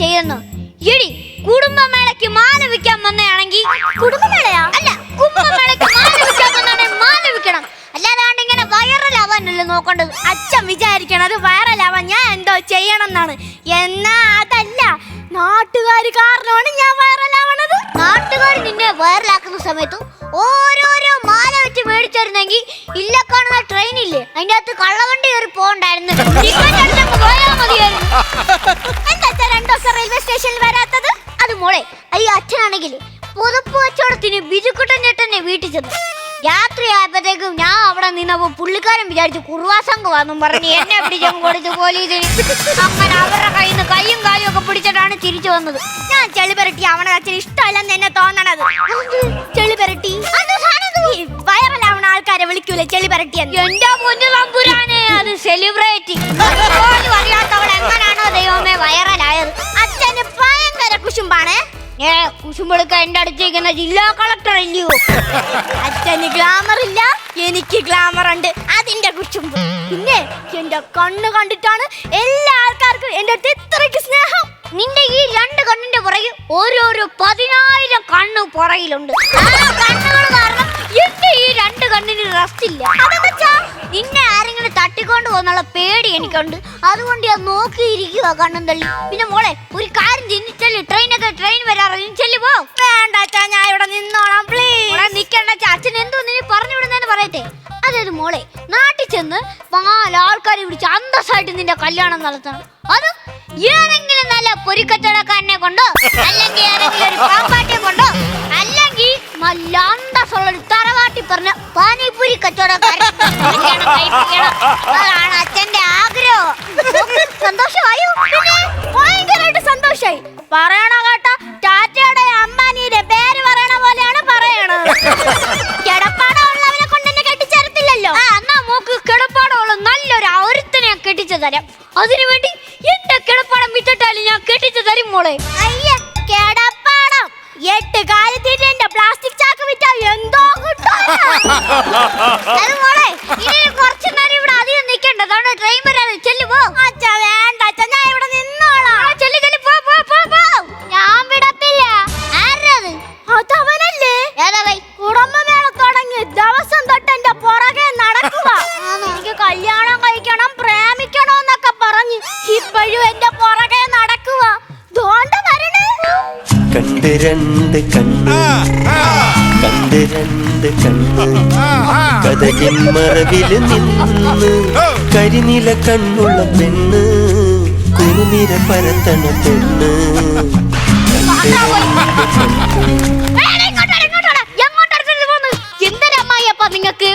ചെയ്യുന്നു. എടി കുടുംബമേളയ്ക്ക് മാല വിൽക്കാൻ വന്നയാണെങ്കിൽ കുടുംബമേളയാ അല്ല കുംഭമേളയ്ക്ക് മാല വിൽക്കാൻ വന്നാണെങ്കിൽ മാല വിൽക്കണം. അല്ലാതാണ്ട് ഇങ്ങനെ വൈറലാവാനല്ലേ നോക്കേണ്ടത്. അച്ഛൻ വിചാരിക്കണത് വൈറലാവാൻ ഞാൻ എന്തോ ചെയ്യണം എന്നാണ്. എന്നാ അതല്ല, നാട്ടുകാർ കാരണമാണ് ഞാൻ വൈറലാവണത്. നാട്ടുകാർ നിന്നെ വൈറലാക്കുന്ന സമയത്ത് ഓരോരോ മാല വെച്ച് മേടിച്ചിരുന്നെങ്കിൽ ഇല്ല കാണുന്ന ട്രെയിനില്ലേ അതിന്റെ അകത്ത് കള്ളവണ്ടി കയറി പോകണ്ടായിരുന്നു. പോയാ മതിയായിരുന്നു. എന്താ 2 ദിവസം റെയിൽവേ സ്റ്റേഷനിൽ വരാത്തത്? അത് മോളെ ഈ അച്ഛനാണെങ്കിൽ പുതുപ്പ് കച്ചവടത്തിന് ബിജുക്കുട്ടൻ ചേട്ടനെ വീട്ടിൽ ചെന്നു. രാത്രി ആയപ്പോഴത്തേക്കും ഞാൻ അവിടെ നിന്നപ്പോ പുള്ളിക്കാരൻ വിചാരിച്ചു കുറുവാസംഘമാണെന്നും പറഞ്ഞ് എന്നെ പിടിച്ചങ്ങ് കൊടുത്തു പോലീസിന്. അങ്ങനെ അവരുടെ കയ്യിൽ നിന്ന് കയ്യും കാലും ഒക്കെ പിടിച്ചിട്ടാണ് തിരിച്ചു വന്നത്. ഞാൻ ചെളിപെരട്ടി അവനെ അച്ഛന് ഇഷ്ടമല്ലെന്ന് എന്നെ തോന്നണത്. ചെളിപെരട്ടി വൈറലാവണ ആൾക്കാരെ വിളിക്കൂലേ ചെളിപെരട്ടി? എന്റെ പൊന്നു തമ്പുരാനെ, അത് സെലിബ്രേറ്റ് അറിയാത്തവൾ എങ്ങനാണോ ദൈവമേ വൈറലായത്. അച്ഛന് ഭയങ്കര കുശുമ്പാണ്. കുശുമ്പെടുക്ക എന്റെ അടുത്തേക്കുന്ന ജില്ലാ കളക്ടർ അല്ലയോ. അച്ഛന് ഗ്ലാമർ ഇല്ല, എനിക്ക് ഗ്ലാമർ ഉണ്ട്, അതിന്റെ കുശുമ്പ്. പിന്നെ എന്റെ കണ്ണ് കണ്ടിട്ടാണ് എല്ലാ ആൾക്കാർക്കും എന്റെ അടുത്ത് ഇത്രയ്ക്ക് സ്നേഹം. നിന്റെ ഈ 2 കണ്ണിന്റെ പുറകിൽ ഓരോരോ 10,000 കണ്ണ് പുറകിലുണ്ട്. ആ കണ്ണുകൾ കാരണം എന്റെ ഈ 2 കണ്ണിന് റെസ്റ്റ് ഇല്ല. അതെന്താ? നിന്നെ ആരെങ്കിലും തട്ടിക്കൊണ്ട് പോകുന്നുള്ള പേടി എനിക്കുണ്ട്. അതുകൊണ്ട് ഞാൻ നോക്കിയിരിക്കുക കണ്ണും തള്ളി. പിന്നെ മോളെ ഒരു കാര്യം ചിന്തിച്ചല്ലേ, ട്രെയിൻ വരാറില്ല ചെല്ലു പോ. വേണ്ട അച്ഛാ, ഞാൻ ഇവിടെ നിന്നോളാം പ്ലീസ്. നിക്കണ്ട അച്ഛൻ എന്തോ നീ പറഞ്ഞു വിടുന്നതെന്ന് പറയട്ടെ. അതായത് മോളെ നാട്ടിൽ ചെന്ന് 4 ആൾക്കാരെ വിളിച്ച് അന്തസ്സായിട്ട് നിന്റെ കല്യാണം നടത്തണം. അത് ഏതെങ്കിലും നല്ല പൊരിക്കച്ചവടക്കാരനെ കൊണ്ടോ അല്ലെങ്കിൽ ഏതെങ്കിലും ഒരു പാമ്പാട്ടിയെ കൊണ്ടോ അല്ലെങ്കിൽ നല്ല അന്തസ്സുള്ള ഒരു തറവാട്ടി പറഞ്ഞ പാനിപ്പൂരി കച്ചവടക്കാരൻ അതാണ് അച്ഛന്റെ ആഗ്രഹം. സന്തോഷമായോ? പിന്നെ ഭയങ്കരമായിട്ട് സന്തോഷായി. പറയണ കേട്ട ടാറ്റയുടെ അമ്പാനിയുടെ പേര് പറയണ പോലെയാണ് പറയണത്. കിടപ്പാടമുള്ളവനെ കൊണ്ട് എന്നെ കെട്ടിച്ചേരത്തില്ലല്ലോ. എന്നാ മോക്ക് കിടപ്പാടമുള്ള നല്ലൊരു ഒരുത്തനെ കെട്ടിച്ചു തരാം. അതിനുവേണ്ടി എന്റെ കിടപ്പാടം വിറ്റിട്ടാലും ഞാൻ കെട്ടിച്ചു തരും മോളെ. അയ്യ, കിടപ്പാടം 8 കാലത്തിന്റെ പ്ലാസ്റ്റിക് ചാക്ക് വിറ്റാൽ എന്തോ കിട്ടും. അത് മോളെ ഇനി കുറച്ചു നേരം ഇവിടെ അധികം നിൽക്കേണ്ടതാണ്. ട്രെയിൻ വരാതെ ചെല്ലു പോ. അച്ഛാ വേണ്ട അച്ഛാ, ഞാൻ ഇവിടെ നിന്നോളാം. ചെല്ലു ചെല്ലു പോ പോ പോ പോ. ഞാൻ വിടത്തില്ല. ആരത്? അതവനല്ലേ ഏതാവൈ? കുടുംബമേള തുടങ്ങി ദിവസം തൊട്ട് എന്റെ പുറകെ നടക്കുക. എനിക്ക് കല്യാണം കഴിക്കണം, പ്രേമിക്കണം എന്നൊക്കെ പറഞ്ഞ് ഇപ്പോഴും എന്റെ പുറകെ നടക്കുക. ദോണ്ട വരണേ. കണ്ട് 2 കണ്ണ്, കണ്ട് 2 കണ്ണ്, കഥകിൻ മറവില് നിന്ന് കരിനില കണ്ണുള്ള പെണ്ണ്, കുറുനിര പരത്തണ പെണ്ണ്. നിങ്ങക്ക്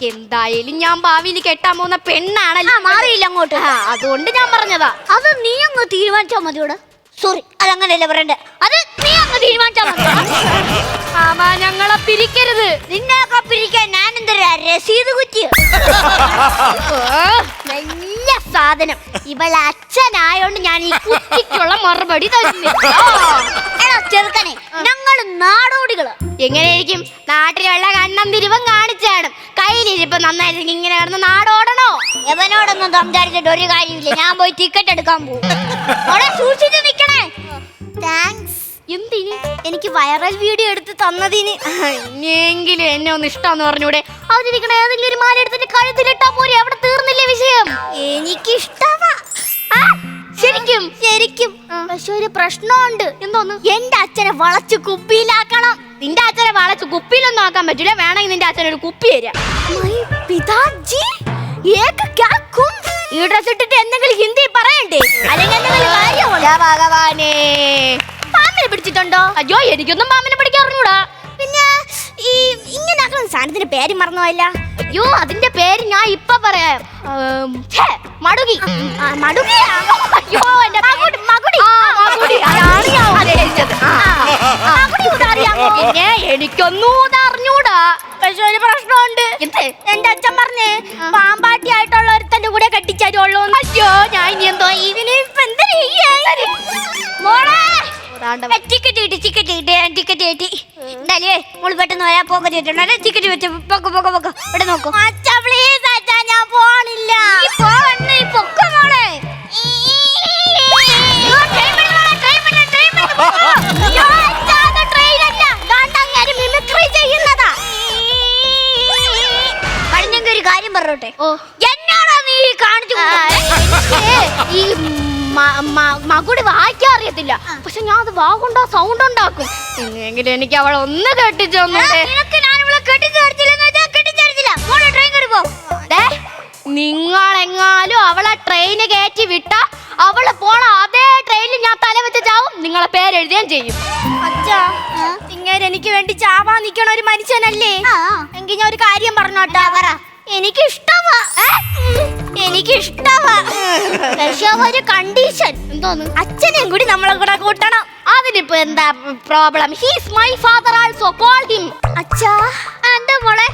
എന്തായാലും ഞാൻ ഭാവിയിൽ കെട്ടാൻ പോകുന്ന പെണ്ണാണല്ലോ. മാറിയില്ല അങ്ങോട്ട്. അതുകൊണ്ട് ഞാൻ പറഞ്ഞതാ. അത് നീ അങ്ങ് തീരുമാനിച്ചാ മതിയോടെ. സോറി, അതങ്ങനെയല്ല പറയണ്ടേ. അത് നീ അങ്ങ് തീരുമാനിച്ചാ മതി. ആമാ, ഞങ്ങളെ പിരിക്കരുത്. നിന്നെയൊക്കെ പിരിക്കാൻ ഞാൻ എന്തൊരു രസീത് കുറ്റി. വലിയ സാധനം. ഇവളെ അച്ഛനായോണ്ട് ഞാൻ ഈ കുറ്റിക്കുള്ള മറുപടി തരുന്നില്ല. ചെറുക്കനെ, ഞങ്ങള് നാടോടികള്. എങ്ങനെയായിരിക്കും? നാട്ടിലുള്ള കണ്ണം തിരിവും കാണിച്ചാണ്. കയ്യിലിരിപ്പ് നന്നായിരിക്കും. ഇങ്ങനെ കിടന്ന് നാടോടണോ? എവനോടൊന്നും സംസാരിച്ചിട്ട് ഒരു കാര്യമില്ല. ഞാൻ പോയി ടിക്കറ്റ് എടുക്കാൻ പോകും. സൂക്ഷിച്ച് നിക്കണേ. താങ്ക്സ്. എന്തിന്? എനിക്ക് വൈറൽ വീഡിയോ എടുത്ത് തന്നതിന്. ഇനിയെങ്കിലും എന്നെ ഒന്ന് ഇഷ്ടമെന്ന് പറഞ്ഞൂടെ? അതിരിക്കണ ഏതെങ്കിലും ഒരു മാല എടുത്തിട്ട് കഴുത്തിലിട്ടാ പോരെ, അവിടെ തീർന്നില്ലേ വിഷയം? എനിക്കിഷ്ടമാ. ശരിക്കും ശരിക്കും. പക്ഷെ ഒരു പ്രശ്നമുണ്ട്. എന്തോന്ന്? എന്റെ അച്ഛനെ വളച്ച് കുപ്പിയിലാക്കണം. നിന്റെ അച്ഛനെ വളച്ച് കുപ്പിയിലൊന്നും ആക്കാൻ പറ്റില്ല. വേണമെങ്കിൽ നിന്റെ അച്ഛനൊരു കുപ്പി തരാം. ഈ ഡ്രസ് ഇട്ടിട്ട് എന്തെങ്കിലും ഹിന്ദി പറയണ്ടേ? അല്ലെങ്കിൽ ഭഗവാനേ, പാമ്പിനെ പിടിച്ചിട്ടുണ്ടോ? അയ്യോ, എനിക്കൊന്നും പാമ്പിനെ പിടിക്കാൻ അറിഞ്ഞൂടാ. പിന്നെ ഈ ഇങ്ങനെ ആക്കുന്ന സാധനത്തിന്റെ പേര് മറന്നുപോയില്ല. അയ്യോ, അതിന്റെ പേര് ഞാൻ ഇപ്പൊ പറയാം. മടുകി. മടുകിയാ? അയ്യോ, എന്റെ മകുടി. പിന്നെ എനിക്കൊന്നും അറിഞ്ഞൂടാ. പക്ഷെ ഒരു പ്രശ്നമുണ്ട്. എന്റെ അച്ഛൻ പറഞ്ഞേ പാമ്പാട്ടി ആയിട്ടുള്ള ഒരുത്തന്റെ കൂടെ കെട്ടിച്ചേരുള്ളൂ. അയ്യോ, ഞാൻ ഇനി എന്തോ ഇതിന് ടിക്കറ്റ് കിട്ടി. എന്തായാലേ മോള് പെട്ടെന്ന് വരാൻ പോക ചെയ്തിട്ടുണ്ട്. ടിക്കറ്റ് വെച്ച് പൊക്ക ഇവിടെ നോക്കും. അച്ഛാ പ്ലീസ് അച്ഛാ, ഞാൻ പോണില്ല. പൊക്ക മോളെ. മകുടി വായിക്കാൻ അറിയത്തില്ല, പക്ഷെ ഞാൻ അത് വാഗുണ്ടോ സൗണ്ട് ഉണ്ടാക്കും. എങ്കിലും എനിക്ക് അവളെ ഒന്ന് കെട്ടിച്ചു നിങ്ങളെങ്ങാലും അവളെ ട്രെയിന് കയറ്റി വിട്ട അവള് പോണ അതേ ട്രെയിനിൽ ഞാൻ തല വെച്ച് ചാവും, നിങ്ങളെ പേരെഴുതുകയും ചെയ്യും. അച്ഛാ, ഇങ്ങനെ എനിക്ക് വേണ്ടി ചാവാൻ നിക്കണ ഒരു മനുഷ്യനല്ലേ? എങ്കിൽ ഞാൻ ഒരു കാര്യം പറഞ്ഞോട്ടാ. എനിക്കിഷ്ടമാ, പക്ഷെ ഒരു കണ്ടീഷൻ. എന്തോന്ന്? അച്ഛനെയും കൂടി നമ്മളെ കൂടെ കൂട്ടണം. അതിനിപ്പോ എന്താ problem? He's my father also, call him. അച്ഛാ, എന്താ മോളെ?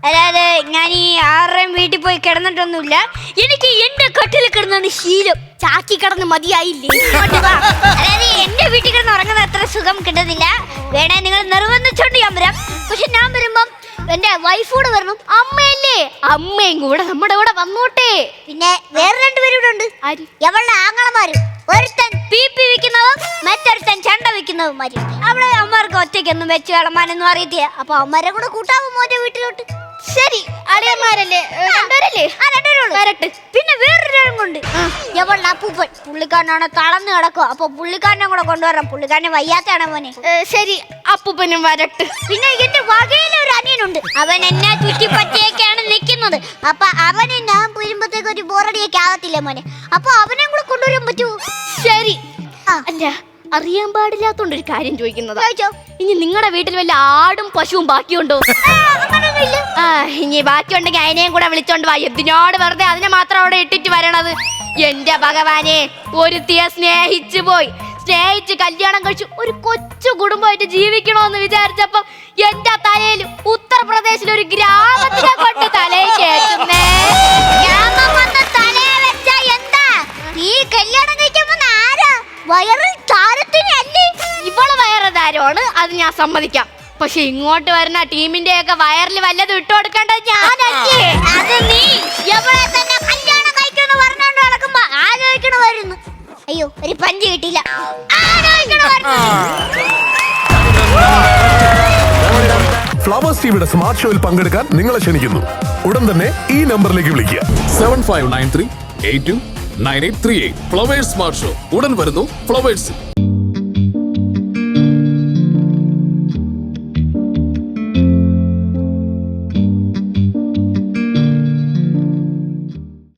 അതായത് ഞാൻ ഈ ആരുടെയും വീട്ടിൽ പോയി കിടന്നിട്ടൊന്നുമില്ല. എനിക്ക് എന്റെ കട്ടിൽ കിടന്നാണ് ശീലം. ചാക്കി കിടന്ന് മതിയായില്ലേ? അതായത് എന്റെ വീട്ടിൽ കിടന്ന് ഉറങ്ങുന്ന അത്ര സുഖം കിട്ടുന്നില്ല. വേണേ നിങ്ങൾ നിർബന്ധിച്ചോണ്ട് ഞാൻ വരാം. പക്ഷെ ഞാൻ വരുമ്പം എന്റെ വൈഫൂടെ വരണം. അമ്മയല്ലേ? അമ്മയും കൂടെ നമ്മുടെ കൂടെ വന്നോട്ടെ. പിന്നെ വേറെ രണ്ടുപേരും ഇവിടെ ഉണ്ട്. എവളുടെ ആങ്ങളമാരും. ഒരുത്തൻ പീപ്പി വിൽക്കുന്നതും മറ്റൊരുത്തൻ ചെണ്ട വിൽക്കുന്നതും. അവിടെ അമ്മമാർക്ക് ഒറ്റയ്ക്കൊന്നും വെച്ച് കളമാനൊന്നും അറിയത്തില്ല. അപ്പൊ അമ്മമാരെ കൂടെ കൂട്ടാമോ മോന്റെ വീട്ടിലോട്ട്? ശരി, അളിയന്മാരല്ലേ? വരട്ടെ. പിന്നെ വേറൊരാളും കൊണ്ട് എവളുടെ അപ്പൂപ്പൻ. പുള്ളിക്കാരനാണ് തളർന്ന് കിടക്കുക. അപ്പൊ പുള്ളിക്കാരനെ കൂടെ കൊണ്ടുവരാം. പുള്ളിക്കാരനെ വയ്യാത്തയാണ് മോനെ. ശരി, അപ്പൂപ്പനും വരട്ടെ. പിന്നെ എന്റെ വകയിലെ ഒരു അനിയനുണ്ട്. അവൻ എന്നെ ചുറ്റിപ്പറ്റിയൊക്കെയാണ് നിൽക്കുന്നത്. അപ്പൊ അവന് ഞാൻ വരുമ്പോഴത്തേക്ക് ഒരു ബോറടിയൊക്കെ ആകത്തില്ല മോനെ. അപ്പൊ അവനെ കൂടെ കൊണ്ടുവരാൻ പറ്റുമോ? ശരി. അല്ല, അറിയാൻ പാടില്ലാത്തോണ്ടൊരു കാര്യം ചോദിക്കുന്നതാ. ഇനി നിങ്ങളുടെ വീട്ടിൽ വല്ല ആടും പശുവും ബാക്കിയുണ്ടോ? ഇനി ബാക്കിയുണ്ടെങ്കിൽ അതിനെയും കൂടെ വിളിച്ചോണ്ട് വാ. എന്തിനോട് വെറുതെ അതിനെ മാത്രം അവിടെ ഇട്ടിട്ട് വരണത്? എന്റെ ഭഗവാനെ, ഒരുത്തിയെ സ്നേഹിച്ച് കല്യാണം കഴിച്ചു ഒരു കൊച്ചു കുടുംബമായിട്ട് ജീവിക്കണോന്ന് വിചാരിച്ചപ്പോ എന്റെ തലയിൽ ഉത്തർപ്രദേശിലെ ഒരു ഗ്രാമത്തിനെ കൊണ്ട് തലയിൽ കേട്ടുന്നേ. ഈ കല്യാണം കഴിക്കുമ്പോ ആരാ? വയറിൽ താരത്തിനല്ലേ? ഇവള് വയറ് താരമാണ്, അത് ഞാൻ സമ്മതിക്കാം. പക്ഷെ ഇങ്ങോട്ട് വരുന്ന ടീമിന്റെ ഒക്കെ വയറിൽ വല്ലതും ഇട്ട് കൊടുക്കേണ്ടത് ഞാനല്ലേ? അത് നീ എവിടെ തന്നെ കല്യാണം കഴിക്കണം പറഞ്ഞോണ്ട് നടക്കുമ്പോ ആലോചിക്കണമായിരുന്നു. അയ്യോ, ഒരു പഞ്ച് കിട്ടിയില്ല. ഫ്ലവേഴ്സ് ടിവിയുടെ സ്മാർട്ട് ഷോയിൽ പങ്കെടുക്കാൻ നിങ്ങളെ ക്ഷണിക്കുന്നു. ഉടൻ തന്നെ ഈ നമ്പറിലേക്ക് വിളിക്കുക. 7593829838. ഫ്ലവേഴ്സ് സ്മാർട്ട് ഷോ ഉടൻ വരുന്നു ഫ്ലവേഴ്സ്.